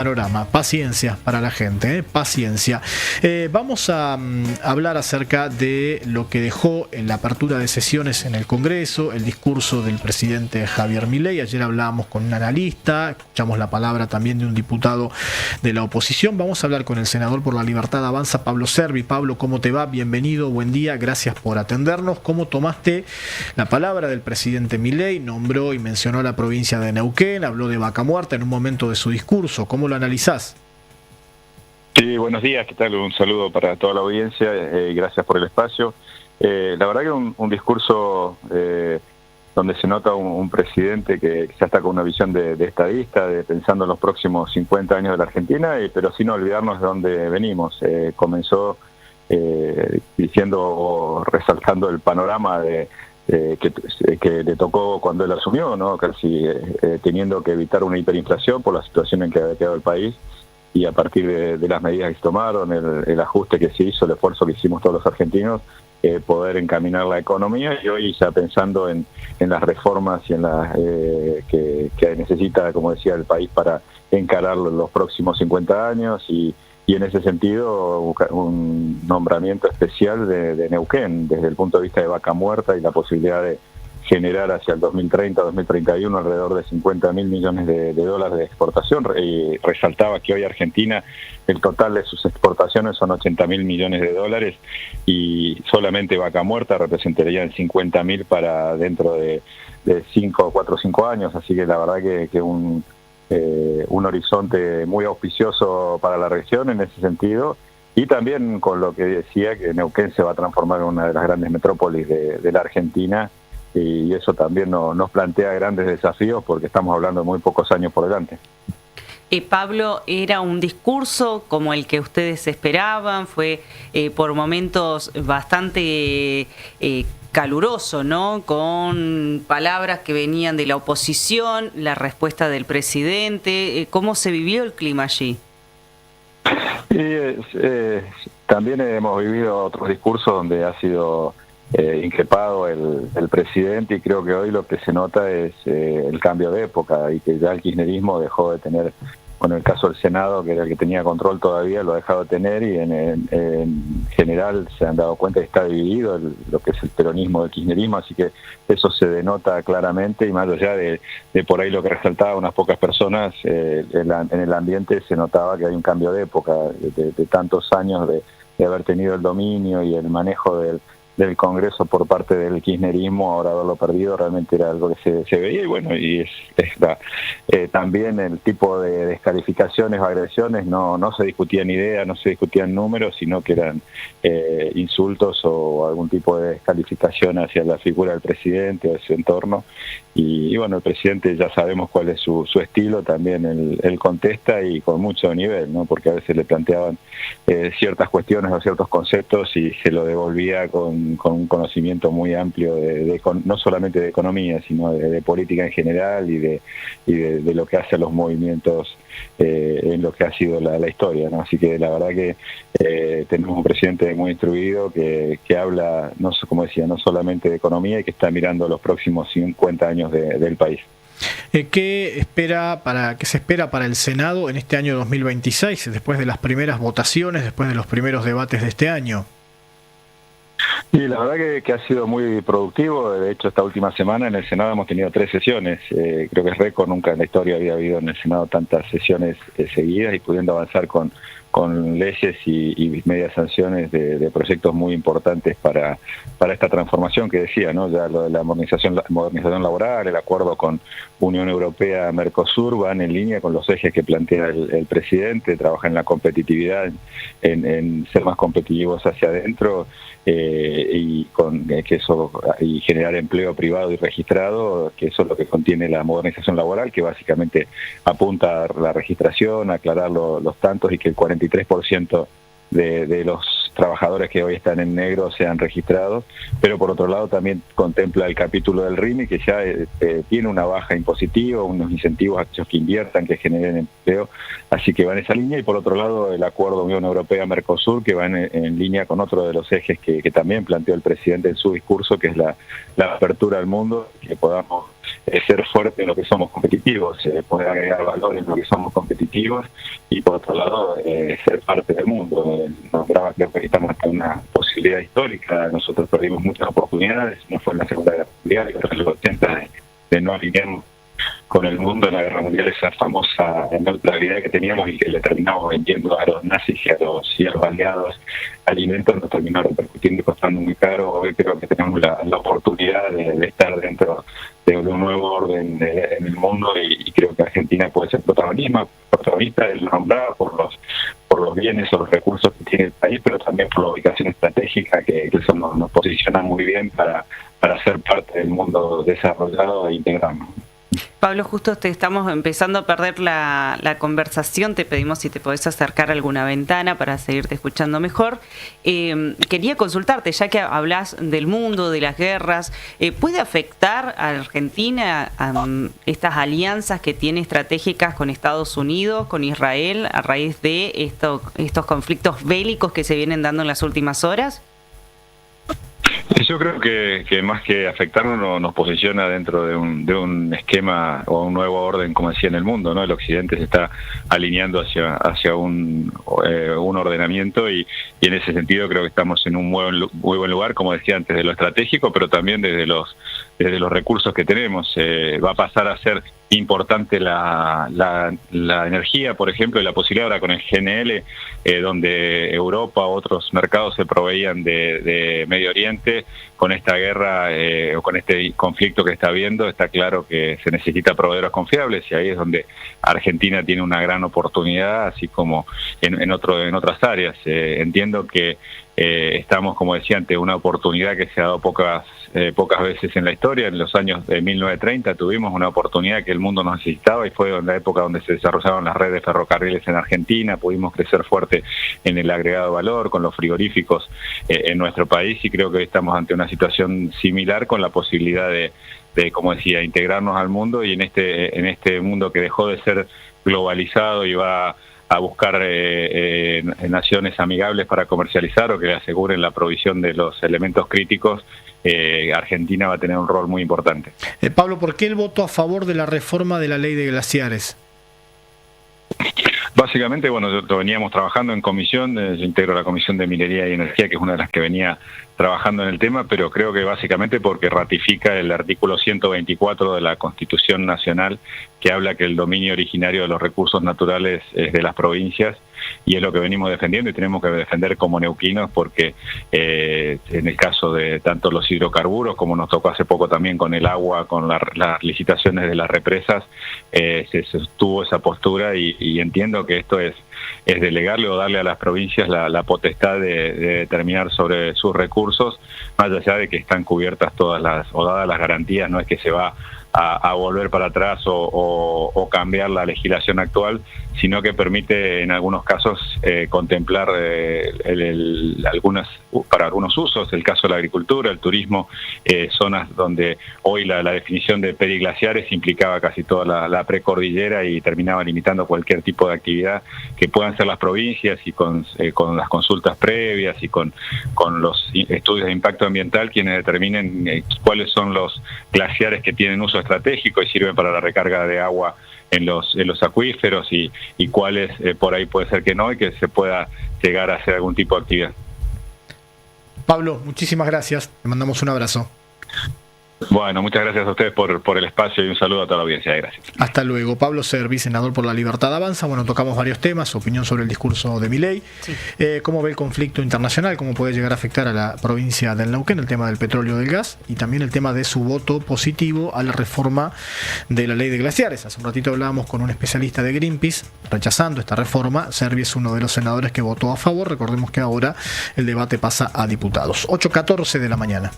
Panorama, paciencia para la gente, paciencia. Vamos a hablar acerca de lo que dejó en la apertura de sesiones en el Congreso, el discurso del presidente Javier Milei. Ayer hablábamos con un analista, escuchamos la palabra también de un diputado de la oposición. Vamos a hablar con el senador por la Libertad Avanza, Pablo Servi. Pablo, ¿cómo te va? Bienvenido, buen día, gracias por atendernos. ¿Cómo tomaste la palabra del presidente Milei? Nombró y mencionó la provincia de Neuquén, habló de Vaca Muerta en un momento de su discurso. ¿Cómo lo analizás? Sí, buenos días, ¿qué tal? Un saludo para toda la audiencia y gracias por el espacio. La verdad que un discurso donde se nota un presidente que ya está con una visión de estadista, pensando en los próximos 50 años de la Argentina, pero sin olvidarnos de dónde venimos. Comenzó diciendo o resaltando el panorama que le tocó cuando él asumió, ¿no? Casi teniendo que evitar una hiperinflación por la situación en que había quedado el país, y a partir de las medidas que se tomaron, el ajuste que se hizo, el esfuerzo que hicimos todos los argentinos, poder encaminar la economía, y hoy ya pensando en las reformas y en las que necesita, como decía, el país para encarar los próximos 50 años, y en ese sentido un nombramiento especial de Neuquén desde el punto de vista de Vaca Muerta y la posibilidad de generar hacia el 2030-2031 alrededor de 50.000 millones de dólares de exportación. Y resaltaba que hoy Argentina, el total de sus exportaciones son 80.000 millones de dólares, y solamente Vaca Muerta representaría 50.000 para dentro de 4 o 5 años. Así que la verdad que un horizonte muy auspicioso para la región en ese sentido, y también con lo que decía que Neuquén se va a transformar en una de las grandes metrópolis de la Argentina, y eso también nos plantea grandes desafíos porque estamos hablando de muy pocos años por delante. Pablo, ¿era un discurso como el que ustedes esperaban? Fue por momentos bastante caluroso, ¿no? Con palabras que venían de la oposición, la respuesta del presidente. ¿Cómo se vivió el clima allí? También hemos vivido otros discursos donde ha sido increpado el presidente, y creo que hoy lo que se nota es el cambio de época, y que ya el kirchnerismo dejó de tener, bueno, el caso del Senado, que era el que tenía control todavía, lo ha dejado de tener, y en general se han dado cuenta que está dividido lo que es el peronismo del kirchnerismo, así que eso se denota claramente, y más allá de por ahí lo que resaltaba unas pocas personas, en el ambiente se notaba que hay un cambio de época, de tantos años de haber tenido el dominio y el manejo del Congreso por parte del kirchnerismo. Ahora haberlo perdido realmente era algo que se veía, y bueno, y también el tipo de descalificaciones o agresiones no se discutían ideas, no se discutían números, sino que eran insultos o algún tipo de descalificación hacia la figura del presidente o de su entorno, y bueno, el presidente ya sabemos cuál es su estilo, también él contesta, y con mucho nivel, ¿no? Porque a veces le planteaban ciertas cuestiones o ciertos conceptos y se lo devolvía con un conocimiento muy amplio no solamente de economía, sino de política en general, y de lo que hace a los movimientos en lo que ha sido la historia, ¿no? Así que la verdad que tenemos un presidente muy instruido que habla, como decía, no solamente de economía, y que está mirando los próximos 50 años del país. ¿Qué se espera para el Senado en este año 2026, después de las primeras votaciones, después de los primeros debates de este año? Y la verdad que ha sido muy productivo. De hecho, esta última semana en el Senado hemos tenido 3 sesiones. Creo que es récord, nunca en la historia había habido en el Senado tantas sesiones seguidas, y pudiendo avanzar con leyes y medias sanciones de proyectos muy importantes para esta transformación que decía, ¿no? Ya lo de la modernización laboral, el acuerdo con Unión Europea, Mercosur, van en línea con los ejes que plantea el presidente. Trabaja en la competitividad, en ser más competitivos hacia adentro, y generar empleo privado y registrado, que eso es lo que contiene la modernización laboral, que básicamente apunta a la registración, a aclarar los tantos, y que el 43% de los trabajadores que hoy están en negro sean registrados. Pero por otro lado también contempla el capítulo del RIMI, que ya tiene una baja impositiva, unos incentivos a aquellos que inviertan, que generen empleo, así que va en esa línea. Y por otro lado el acuerdo Unión Europea-Mercosur, que va en línea con otro de los ejes que también planteó el presidente en su discurso, que es la apertura al mundo, que podamos ser fuerte en lo que somos competitivos, poder agregar valor en lo que somos competitivos y por otro lado ser parte del mundo. Nombraba, creo que estamos ante una posibilidad histórica. Nosotros perdimos muchas oportunidades, no fue en la Segunda Guerra Mundial y en los 80 de no alinearnos con el mundo en la Guerra Mundial, esa famosa neutralidad que teníamos y que le terminamos vendiendo a los nazis y a los aliados alimentos, nos terminó repercutiendo y costando muy caro. Hoy creo que tenemos la oportunidad de estar dentro de un nuevo orden en el mundo y creo que Argentina puede ser protagonista del nombrado por los bienes o los recursos que tiene el país, pero también por la ubicación estratégica que eso nos posiciona muy bien para ser parte del mundo desarrollado e integrado. Pablo, justo te estamos empezando a perder la conversación, te pedimos si te podés acercar a alguna ventana para seguirte escuchando mejor. Quería consultarte, ya que hablas del mundo, de las guerras, ¿puede afectar a Argentina estas alianzas que tiene estratégicas con Estados Unidos, con Israel, a raíz de estos conflictos bélicos que se vienen dando en las últimas horas? Yo creo que más que afectarnos nos posiciona dentro de un esquema o un nuevo orden, como decía, en el mundo, ¿no? El Occidente se está alineando hacia un ordenamiento y en ese sentido creo que estamos en un muy buen lugar, como decía antes, de lo estratégico, pero también desde los recursos que tenemos. Va a pasar a ser importante la energía, por ejemplo, y la posibilidad ahora con el GNL, donde Europa u otros mercados se proveían de Medio Oriente. Con esta guerra o con este conflicto que está habiendo, está claro que se necesita proveedores confiables y ahí es donde Argentina tiene una gran oportunidad, así como en otras áreas. Entiendo que estamos, como decía antes, una oportunidad que se ha dado pocas veces en la historia. En los años de 1930 tuvimos una oportunidad que el mundo nos necesitaba y fue en la época donde se desarrollaron las redes de ferrocarriles en Argentina. Pudimos crecer fuerte en el agregado de valor, con los frigoríficos en nuestro país, y creo que hoy estamos ante una situación similar, con la posibilidad de, como decía, integrarnos al mundo, y en este mundo que dejó de ser globalizado y va a buscar naciones amigables para comercializar o que le aseguren la provisión de los elementos críticos. Argentina va a tener un rol muy importante. Pablo, ¿por qué el voto a favor de la reforma de la ley de glaciares? Básicamente, bueno, lo veníamos trabajando en comisión, yo integro la Comisión de Minería y Energía, que es una de las que venía trabajando en el tema, pero creo que básicamente porque ratifica el artículo 124 de la Constitución Nacional, que habla que el dominio originario de los recursos naturales es de las provincias, y es lo que venimos defendiendo y tenemos que defender como neuquinos, porque en el caso de tanto los hidrocarburos, como nos tocó hace poco también con el agua, con las licitaciones de las represas, se sostuvo esa postura y entiendo que esto es delegarle o darle a las provincias la potestad de determinar sobre sus recursos, más allá de que están cubiertas todas dadas las garantías. No es que se va a volver para atrás o cambiar la legislación actual, sino que permite en algunos casos contemplar para algunos usos, el caso de la agricultura, el turismo, zonas donde hoy la definición de periglaciares implicaba casi toda la precordillera y terminaba limitando cualquier tipo de actividad que puedan ser las provincias, y con las consultas previas y con los estudios de impacto ambiental quienes determinen cuáles son los glaciares que tienen uso estratégico y sirven para la recarga de agua en los acuíferos, y cuáles por ahí puede ser que no, y que se pueda llegar a hacer algún tipo de actividad. Pablo, muchísimas gracias, te mandamos un abrazo. Bueno, muchas gracias a ustedes por el espacio y un saludo a toda la audiencia. Gracias. Hasta luego. Pablo Servi, senador por la Libertad Avanza. Bueno, tocamos varios temas, opinión sobre el discurso de Milei, sí. Cómo ve el conflicto internacional, cómo puede llegar a afectar a la provincia del Neuquén, el tema del petróleo y del gas, y también el tema de su voto positivo a la reforma de la ley de glaciares. Hace un ratito hablábamos con un especialista de Greenpeace rechazando esta reforma. Servi es uno de los senadores que votó a favor. Recordemos que ahora el debate pasa a diputados. 8:14 de la mañana.